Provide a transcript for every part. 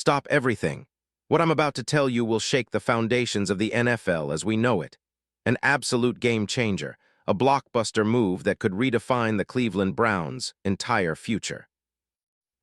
Stop everything. What I'm about to tell you will shake the foundations of the NFL as we know it. An absolute game changer, a blockbuster move that could redefine the Cleveland Browns' entire future.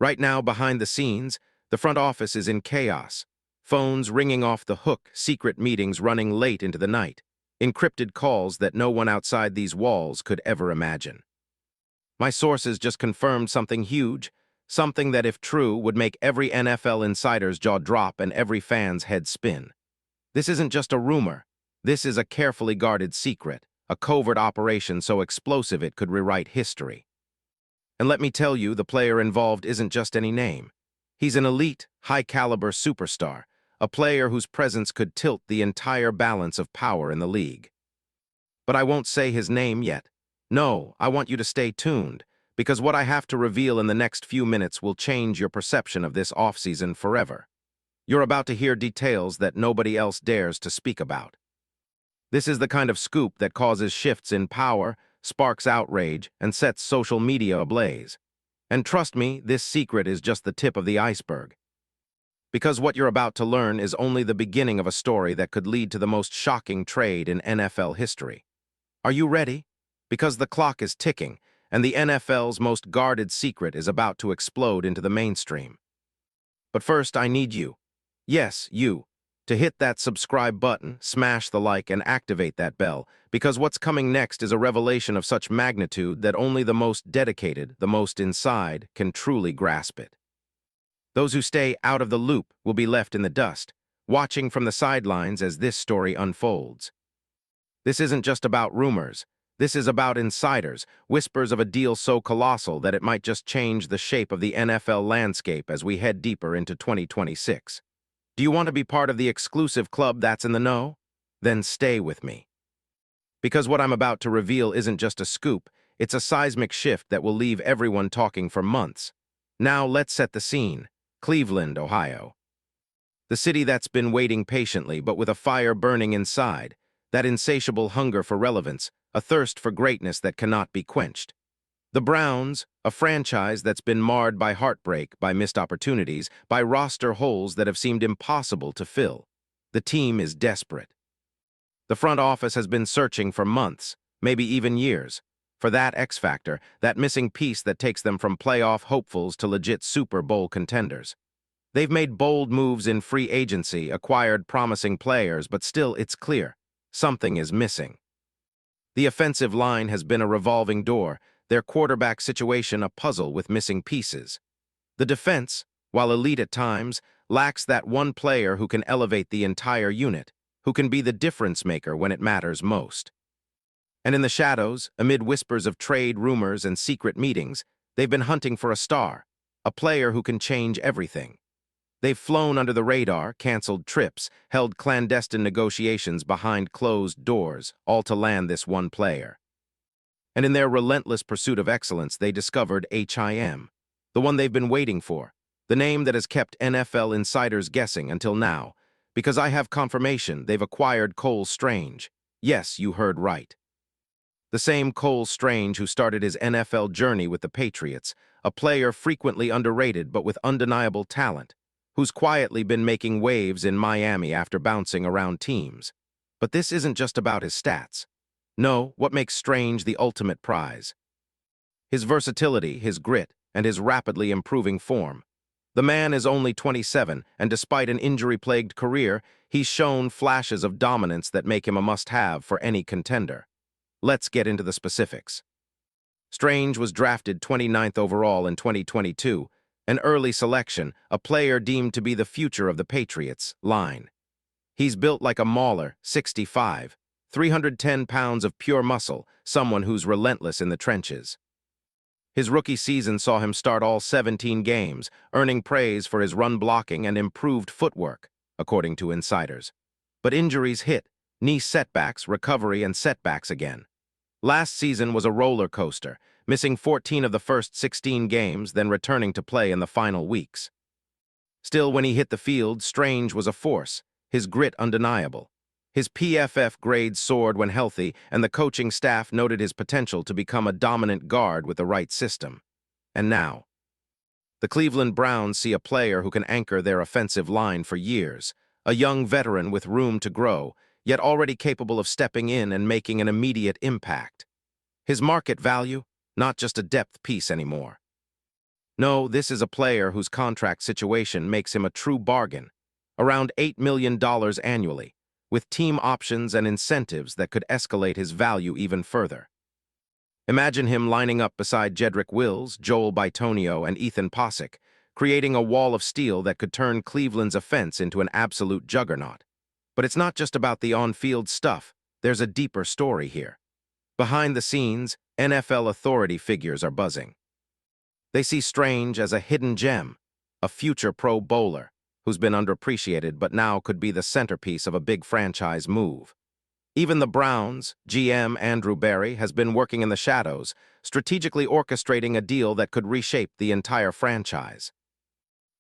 Right now, behind the scenes, the front office is in chaos. Phones ringing off the hook, secret meetings running late into the night, encrypted calls that no one outside these walls could ever imagine. My sources just confirmed something huge, something that, if true, would make every NFL insider's jaw drop and every fan's head spin. This isn't just a rumor. This is a carefully guarded secret, a covert operation so explosive it could rewrite history. And let me tell you, the player involved isn't just any name. He's an elite, high-caliber superstar, a player whose presence could tilt the entire balance of power in the league. But I won't say his name yet. No, I want you to stay tuned, because what I have to reveal in the next few minutes will change your perception of this offseason forever. You're about to hear details that nobody else dares to speak about. This is the kind of scoop that causes shifts in power, sparks outrage, and sets social media ablaze. And trust me, this secret is just the tip of the iceberg. Because what you're about to learn is only the beginning of a story that could lead to the most shocking trade in NFL history. Are you ready? Because the clock is ticking, and the NFL's most guarded secret is about to explode into the mainstream. But first, I need you. Yes, you. To hit that subscribe button, smash the like, and activate that bell, because what's coming next is a revelation of such magnitude that only the most dedicated, the most inside, can truly grasp it. Those who stay out of the loop will be left in the dust, watching from the sidelines as this story unfolds. This isn't just about rumors. This is about insiders, whispers of a deal so colossal that it might just change the shape of the NFL landscape as we head deeper into 2026. Do you want to be part of the exclusive club that's in the know? Then stay with me. Because what I'm about to reveal isn't just a scoop, it's a seismic shift that will leave everyone talking for months. Now let's set the scene. Cleveland, Ohio. The city that's been waiting patiently but with a fire burning inside, that insatiable hunger for relevance, a thirst for greatness that cannot be quenched. The Browns, a franchise that's been marred by heartbreak, by missed opportunities, by roster holes that have seemed impossible to fill. The team is desperate. The front office has been searching for months, maybe even years, for that X factor, that missing piece that takes them from playoff hopefuls to legit Super Bowl contenders. They've made bold moves in free agency, acquired promising players, but still it's clear, something is missing. The offensive line has been a revolving door, their quarterback situation a puzzle with missing pieces. The defense, while elite at times, lacks that one player who can elevate the entire unit, who can be the difference maker when it matters most. And in the shadows, amid whispers of trade rumors and secret meetings, they've been hunting for a star, a player who can change everything. They've flown under the radar, canceled trips, held clandestine negotiations behind closed doors, all to land this one player. And in their relentless pursuit of excellence, they discovered HIM, the one they've been waiting for, the name that has kept NFL insiders guessing until now, because I have confirmation they've acquired Cole Strange. Yes, you heard right. The same Cole Strange who started his NFL journey with the Patriots, a player frequently underrated but with undeniable talent, who's quietly been making waves in Miami after bouncing around teams. But this isn't just about his stats. No, what makes Strange the ultimate prize? His versatility, his grit, and his rapidly improving form. The man is only 27, and despite an injury-plagued career, he's shown flashes of dominance that make him a must-have for any contender. Let's get into the specifics. Strange was drafted 29th overall in 2022, an early selection, a player deemed to be the future of the Patriots line. He's built like a mauler, 6'5", 310 pounds of pure muscle, someone who's relentless in the trenches. His rookie season saw him start all 17 games, earning praise for his run blocking and improved footwork, according to insiders. But injuries hit, knee setbacks, recovery, and setbacks again. Last season was a roller coaster, missing 14 of the first 16 games, then returning to play in the final weeks. Still, when he hit the field, Strange was a force, his grit undeniable. His PFF grade soared when healthy, and the coaching staff noted his potential to become a dominant guard with the right system. And now, The Cleveland Browns see a player who can anchor their offensive line for years, a young veteran with room to grow, yet already capable of stepping in and making an immediate impact. His market value? Not just a depth piece anymore. No, this is a player whose contract situation makes him a true bargain, around $8 million annually, with team options and incentives that could escalate his value even further. Imagine him lining up beside Jedrick Wills, Joel Bitonio, and Ethan Posick, creating a wall of steel that could turn Cleveland's offense into an absolute juggernaut. But it's not just about the on-field stuff. There's a deeper story here. Behind the scenes, NFL authority figures are buzzing. They see Strange as a hidden gem, a future Pro Bowler who's been underappreciated but now could be the centerpiece of a big franchise move. Even the Browns' GM Andrew Berry has been working in the shadows, strategically orchestrating a deal that could reshape the entire franchise.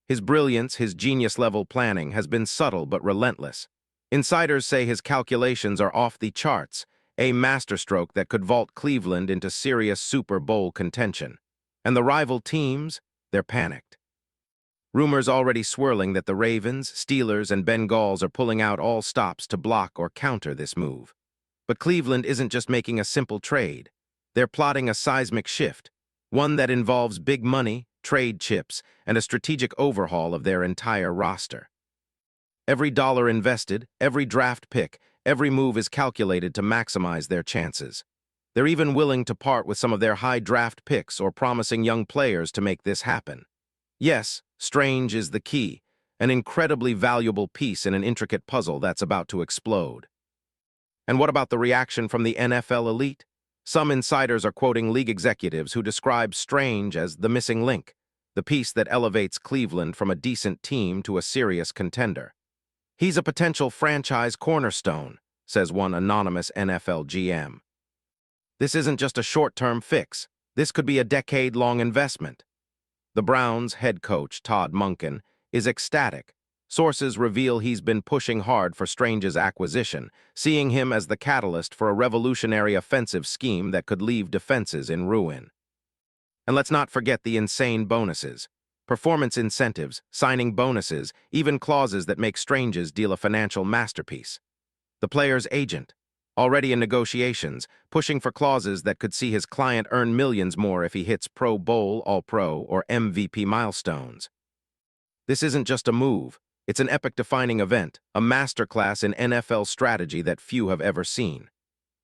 His brilliance, his genius-level planning has been subtle but relentless. Insiders say his calculations are off the charts, a masterstroke that could vault Cleveland into serious Super Bowl contention. And the rival teams, they're panicked. Rumors already swirling that the Ravens, Steelers, and Bengals are pulling out all stops to block or counter this move. But Cleveland isn't just making a simple trade. They're plotting a seismic shift, one that involves big money, trade chips, and a strategic overhaul of their entire roster. Every dollar invested, every draft pick, every move is calculated to maximize their chances. They're even willing to part with some of their high draft picks or promising young players to make this happen. Yes, Strange is the key, an incredibly valuable piece in an intricate puzzle that's about to explode. And what about the reaction from the NFL elite? Some insiders are quoting league executives who describe Strange as the missing link, the piece that elevates Cleveland from a decent team to a serious contender. He's a potential franchise cornerstone, says one anonymous NFL GM. This isn't just a short-term fix. This could be a decade-long investment. The Browns' head coach, Todd Monken, is ecstatic. Sources reveal he's been pushing hard for Strange's acquisition, seeing him as the catalyst for a revolutionary offensive scheme that could leave defenses in ruin. And let's not forget the insane bonuses. Performance incentives, signing bonuses, even clauses that make Strange's deal a financial masterpiece. The player's agent, already in negotiations, pushing for clauses that could see his client earn millions more if he hits Pro Bowl, All-Pro, or MVP milestones. This isn't just a move. It's an epic-defining event, a masterclass in NFL strategy that few have ever seen.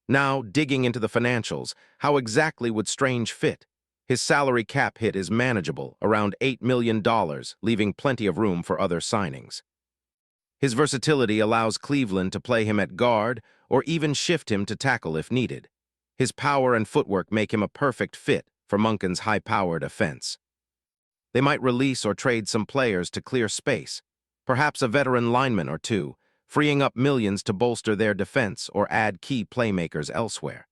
Now, digging into the financials, how exactly would Strange fit? His salary cap hit is manageable, around $8 million, leaving plenty of room for other signings. His versatility allows Cleveland to play him at guard or even shift him to tackle if needed. His power and footwork make him a perfect fit for Monken's high-powered offense. They might release or trade some players to clear space, perhaps a veteran lineman or two, freeing up millions to bolster their defense or add key playmakers elsewhere.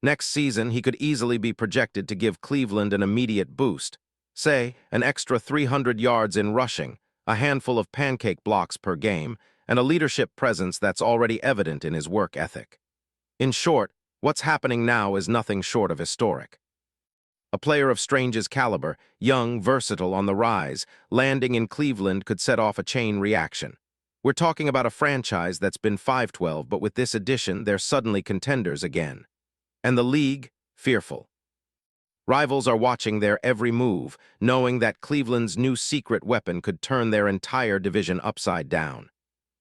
Next season, he could easily be projected to give Cleveland an immediate boost, say, an extra 300 yards in rushing, a handful of pancake blocks per game, and a leadership presence that's already evident in his work ethic. In short, what's happening now is nothing short of historic. A player of Strange's caliber, young, versatile, on the rise, landing in Cleveland could set off a chain reaction. We're talking about a franchise that's been 5-12, but with this addition, they're suddenly contenders again. And the league, fearful. Rivals are watching their every move, knowing that Cleveland's new secret weapon could turn their entire division upside down.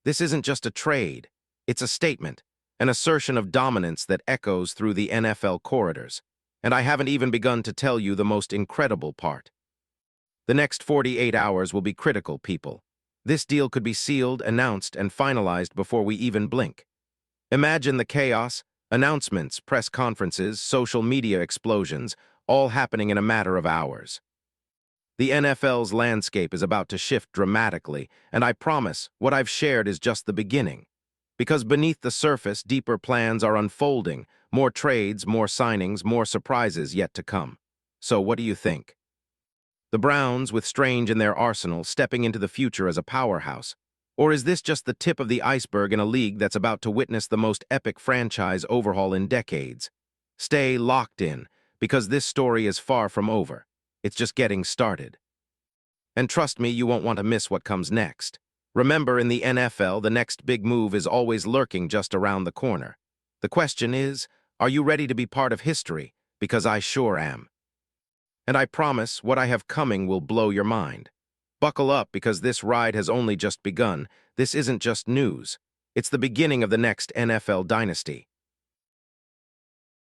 This isn't just a trade. It's a statement, an assertion of dominance that echoes through the NFL corridors. And I haven't even begun to tell you the most incredible part. The next 48 hours will be critical, people. This deal could be sealed, announced, and finalized before we even blink. Imagine the chaos, announcements, press conferences, social media explosions, all happening in a matter of hours. The NFL's landscape is about to shift dramatically, and I promise what I've shared is just the beginning. Because beneath the surface, deeper plans are unfolding, more trades, more signings, more surprises yet to come. So what do you think? The Browns, with Strange in their arsenal, stepping into the future as a powerhouse? Or is this just the tip of the iceberg in a league that's about to witness the most epic franchise overhaul in decades? Stay locked in, because this story is far from over. It's just getting started. And trust me, you won't want to miss what comes next. Remember, in the NFL, the next big move is always lurking just around the corner. The question is, are you ready to be part of history? Because I sure am. And I promise, what I have coming will blow your mind. Buckle up, because this ride has only just begun. This isn't just news. It's the beginning of the next NFL dynasty.